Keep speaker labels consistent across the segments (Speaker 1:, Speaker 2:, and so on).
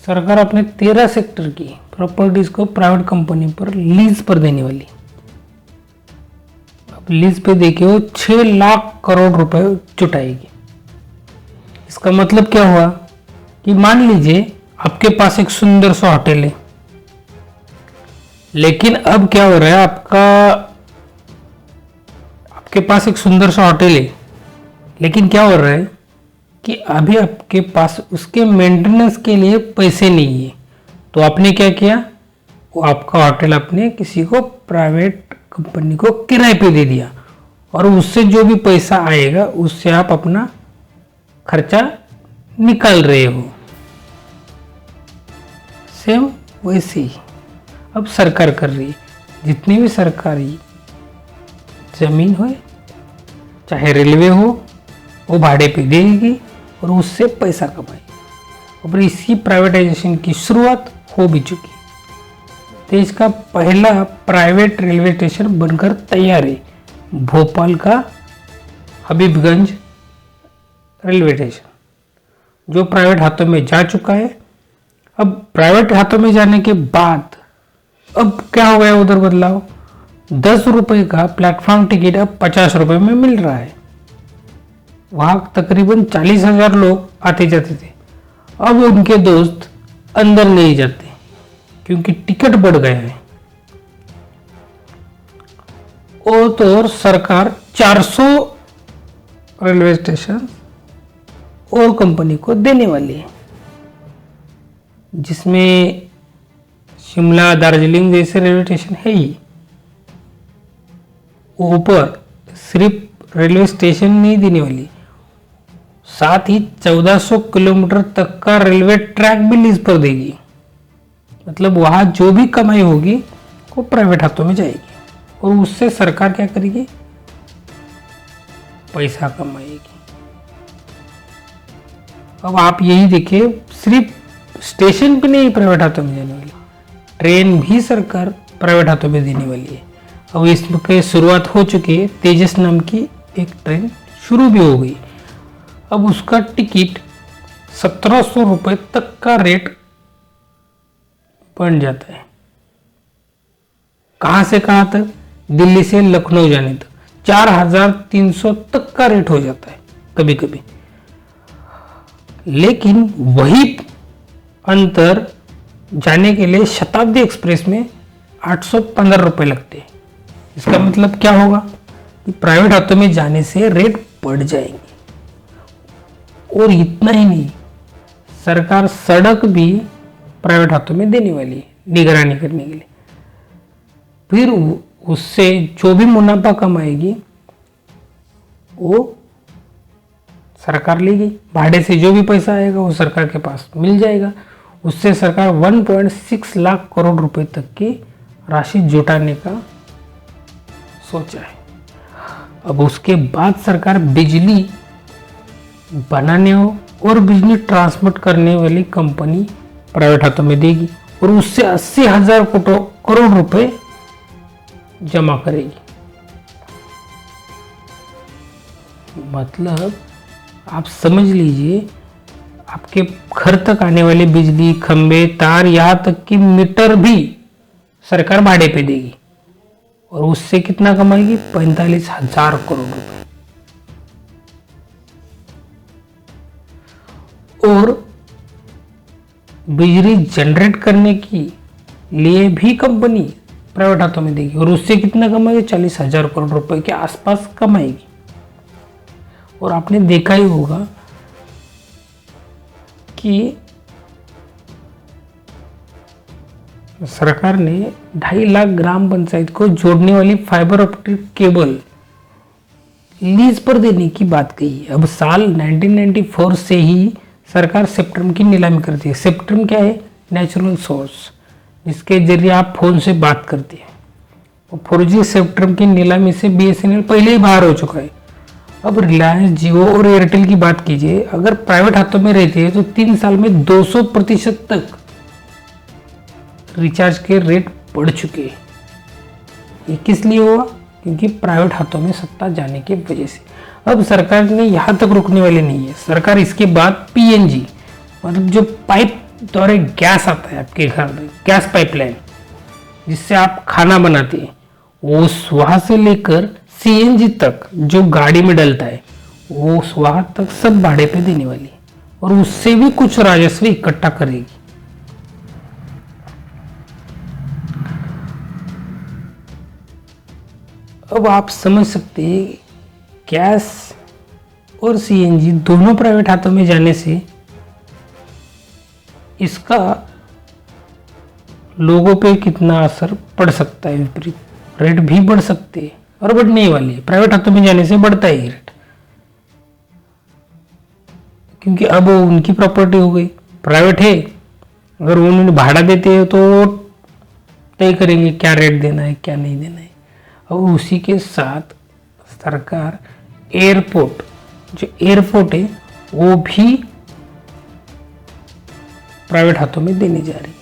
Speaker 1: सरकार अपने 13 सेक्टर की प्रॉपर्टीज को प्राइवेट कंपनी पर लीज पर देने वाली। अब लीज पे देके वो 6 लाख करोड़ रुपए जुटाएगी। इसका मतलब क्या हुआ कि मान लीजिए आपके पास एक सुंदर सा होटल है, लेकिन अब क्या हो रहा है, आपके पास एक सुंदर सा होटल है, लेकिन क्या हो रहा है कि अभी आपके पास उसके मेंटेनेंस के लिए पैसे नहीं है। तो आपने क्या किया, वो आपका होटल आपने किसी को प्राइवेट कंपनी को किराए पे दे दिया और उससे जो भी पैसा आएगा उससे आप अपना खर्चा निकाल रहे हो। सेम वैसे ही अब सरकार कर रही है। जितनी भी सरकारी जमीन हो, चाहे रेलवे हो, वो भाड़े पे देगी और उससे पैसा कमाएगी। और इसकी प्राइवेटाइजेशन की शुरुआत हो भी चुकी। देश का पहला प्राइवेट रेलवे स्टेशन बनकर तैयार है, भोपाल का हबीबगंज रेलवे स्टेशन, जो प्राइवेट हाथों में जा चुका है। अब प्राइवेट हाथों में जाने के बाद अब क्या हो गया उधर बदलाव, 10 रुपए का प्लेटफॉर्म टिकट अब 50 रुपए में मिल रहा है। वहां तकरीबन 40,000 लोग आते जाते थे। अब उनके दोस्त अंदर नहीं जाते क्योंकि टिकट बढ़ गया है। और तो और सरकार 400 रेलवे स्टेशन और कंपनी को देने वाली है, जिसमें शिमला, दार्जिलिंग जैसे रेलवे स्टेशन है ही। ऊपर सिर्फ रेलवे स्टेशन नहीं देने वाली, साथ ही 1400 किलोमीटर तक का रेलवे ट्रैक भी लीज पर देगी। मतलब वहां जो भी कमाई होगी वो प्राइवेट हाथों में जाएगी और उससे सरकार क्या करेगी, पैसा कमाएगी। अब आप यही देखिए, सिर्फ स्टेशन पे नहीं प्राइवेट हाथों में जाने वाली, ट्रेन भी सरकार प्राइवेट हाथों में देने वाली है। अब इसकी शुरुआत हो चुकी है। तेजस नाम की एक ट्रेन शुरू भी हो गई। अब उसका टिकट 1700 रुपए तक का रेट बन जाता है। कहां से कहां तक, दिल्ली से लखनऊ जाने तक 4300 तक का रेट हो जाता है कभी कभी। लेकिन वही अंतर जाने के लिए शताब्दी एक्सप्रेस में 815 रुपए लगते हैं। इसका मतलब क्या होगा कि प्राइवेट हाथों में जाने से रेट बढ़ जाएंगे। और इतना ही नहीं, सरकार सड़क भी प्राइवेट हाथों में देने वाली है निगरानी करने के लिए। फिर उससे जो भी मुनाफा कमाएगी वो सरकार लेगी। भाड़े से जो भी पैसा आएगा वो सरकार के पास मिल जाएगा। उससे सरकार 1.6 लाख करोड़ रुपए तक की राशि जुटाने का सोचा है। अब उसके बाद सरकार बिजली बनाने और बिजली ट्रांसमिट करने वाली कंपनी प्राइवेट हाथों में देगी और उससे 80,000 करोड़ रुपए जमा करेगी। मतलब आप समझ लीजिए, आपके घर तक आने वाली बिजली, खंबे, तार, यहां तक कि मीटर भी सरकार भाड़े पे देगी और उससे कितना कमाएगी, 45,000 करोड़ रुपए। और बिजली जनरेट करने की लिए भी कंपनी प्राइवेट हाथों में देगी और उससे कितना कमाएगी, 40,000 करोड़ रुपए के आसपास कमाएगी। और आपने देखा ही होगा कि सरकार ने 2.5 लाख ग्राम पंचायत को जोड़ने वाली फाइबर ऑप्टिक केबल लीज पर देने की बात कही है। अब साल 1994 से ही सरकार स्पेक्ट्रम की नीलामी करती है। स्पेक्ट्रम क्या है, नेचुरल सोर्स, जिसके जरिए आप फोन से बात करते हैं। और 4G स्पेक्ट्रम की नीलामी से BSNL पहले ही बाहर हो चुका है। अब रिलायंस, जियो और एयरटेल की बात कीजिए, अगर प्राइवेट हाथों में रहती है तो 3 साल में 200% तक रिचार्ज के रेट बढ़ चुके हैं। ये किस लिए हुआ, क्योंकि प्राइवेट हाथों में सत्ता जाने की वजह से। अब सरकार ने यहाँ तक रुकने वाली नहीं है। सरकार इसके बाद PNG मतलब जो पाइप तो एक गैस आता है आपके घर में, गैस पाइपलाइन जिससे आप खाना बनाते हैं, वो वहां से लेकर सीएनजी तक जो गाड़ी में डलता है वो वहां तक सब भाड़े पे देने वाली है और उससे भी कुछ राजस्व इकट्ठा करेगी। अब आप समझ सकते हैं गैस और सीएनजी दोनों प्राइवेट हाथों में जाने से इसका लोगों पे कितना असर पड़ सकता है। विपरीत रेट भी बढ़ सकते हैं और बढ़ने ही वाली है। प्राइवेट हाथों में जाने से बढ़ता ही रेट, क्योंकि अब वो उनकी प्रॉपर्टी हो गई, प्राइवेट है। अगर वो उन्हें भाड़ा देते हैं तो तय करेंगे क्या रेट देना है क्या नहीं देना है। और उसी के साथ सरकार एयरपोर्ट, जो एयरपोर्ट है वो भी प्राइवेट हाथों में देने जा रही है।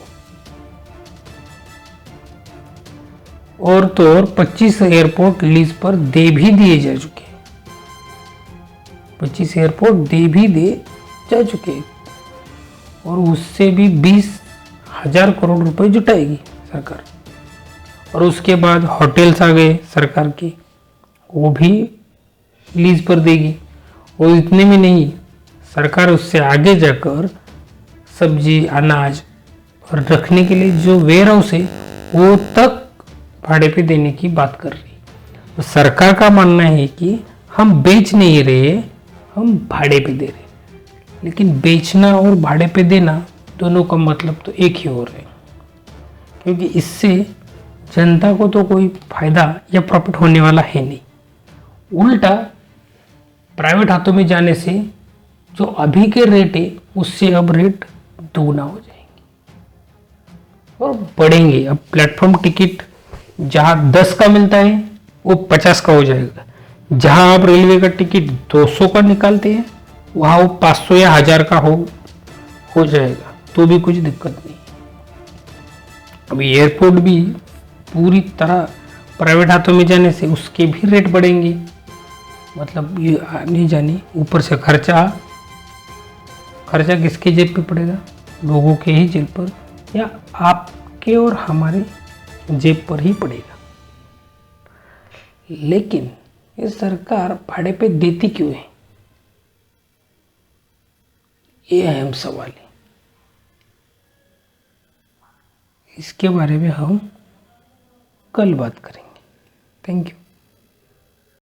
Speaker 1: और तो और 25 एयरपोर्ट लीज पर दे भी दिए जा चुके हैं। 25 एयरपोर्ट दे भी दे जा चुके हैं और उससे भी 20,000 करोड़ रुपए जुटाएगी सरकार। और उसके बाद होटल्स आ गए सरकार के, वो भी लीज पर देगी। और इतने में नहीं, सरकार उससे आगे जाकर सब्जी अनाज और रखने के लिए जो वेयर हाउस है वो तक भाड़े पे देने की बात कर रही है। तो सरकार का मानना है कि हम बेच नहीं रहे, हम भाड़े पे दे रहे। लेकिन बेचना और भाड़े पे देना दोनों का मतलब तो एक ही हो रहा है, क्योंकि इससे जनता को तो कोई फायदा या प्रॉफिट होने वाला है नहीं। उल्टा प्राइवेट हाथों में जाने से जो अभी के रेट है उससे अब रेट दोगुना हो जाएंगे और बढ़ेंगे। अब प्लेटफॉर्म टिकट जहां 10 का मिलता है वो 50 का हो जाएगा। जहां आप रेलवे का टिकट 200 का निकालते हैं वहां वो 500 या 1000 का हो जाएगा, तो भी कुछ दिक्कत नहीं। अब एयरपोर्ट भी पूरी तरह प्राइवेट हाथों में जाने से उसके भी रेट बढ़ेंगे। मतलब ये आने जाने ऊपर से खर्चा किसके जेब पे पड़ेगा? लोगों के ही जेब पर, या आपके और हमारे जेब पर ही पड़ेगा। लेकिन ये सरकार भाड़े पे देती क्यों है, ये अहम सवाल है। इसके बारे में हम कल बात करेंगे। Thank you.